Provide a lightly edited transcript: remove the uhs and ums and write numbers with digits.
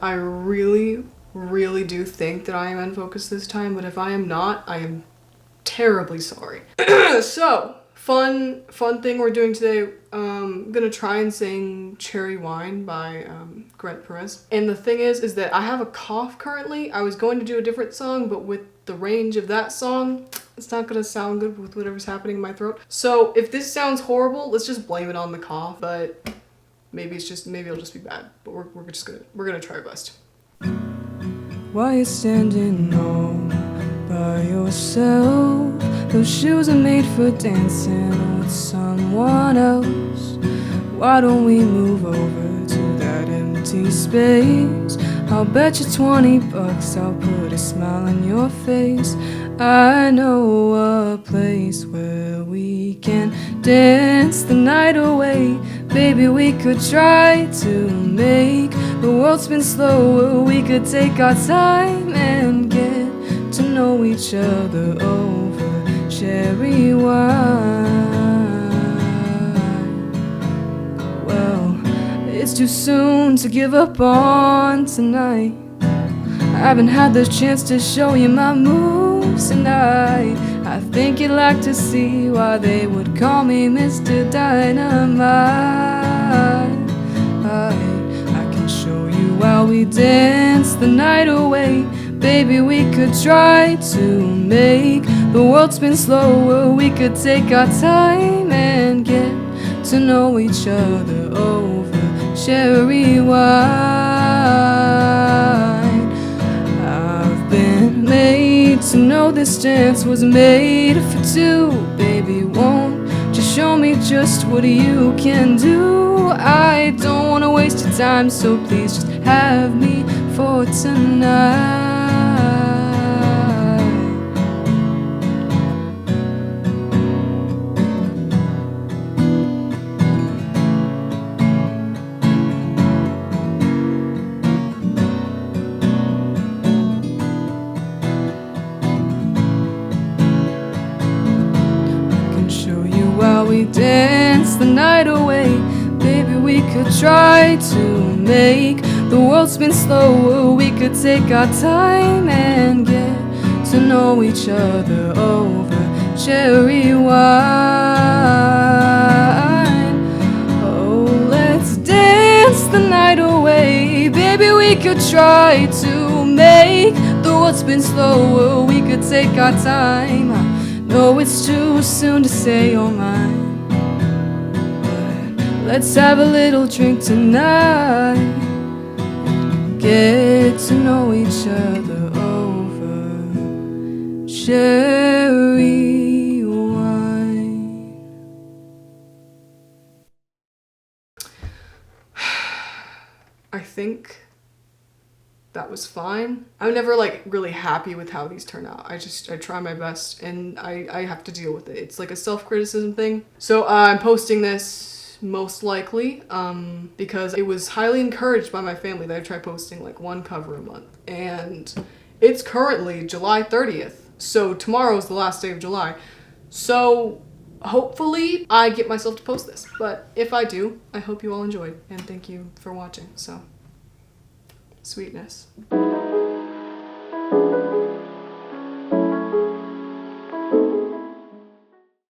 I really, really do think that I am unfocused this time, but if I am not, I am terribly sorry. So, fun thing we're doing today. I'm gonna try and sing Cherry Wine by Grentperez. And the thing is that I have a cough currently. I was going to do a different song, but with the range of that song, it's not gonna sound good with whatever's happening in my throat. So if this sounds horrible, let's just blame it on the cough, but maybe it'll just be bad. But we're gonna try our best. Why you standing all by yourself? Those shoes are made for dancing with someone else. Why don't we move over to that empty space? I'll bet you $20 I'll put a smile on your face. I know a place where we can dance the night away. Baby, we could try to make the world spin slower. We could take our time and get to know each other over cherry wine. Well, it's too soon to give up on tonight. I haven't had the chance to show you my moves tonight. I think you'd like to see why they would call me Mr. Dynamite. I can show you how we dance the night away. Baby, we could try to make the world spin slower. We could take our time and get to know each other over cherry wine. I've been made to know this dance was made for two. Baby, won't you show me just what you can do? I don't want to waste your time, so please just have me for tonight. While we dance the night away, baby, we could try to make the world spin slower. We could take our time and get to know each other over cherry wine. Oh, let's dance the night away. Baby, we could try to make the world spin slower. We could take our time. No, it's too soon to say you're mine, but let's have a little drink tonight. Get to know each other over cherry wine. I think that was fine. I'm never like really happy with how these turn out. I try my best and I have to deal with it. It's like a self-criticism thing. So I'm posting this most likely because it was highly encouraged by my family that I try posting like one cover a month. And it's currently July 30th. So tomorrow's the last day of July. So hopefully I get myself to post this. But if I do, I hope you all enjoyed and thank you for watching. So sweetness.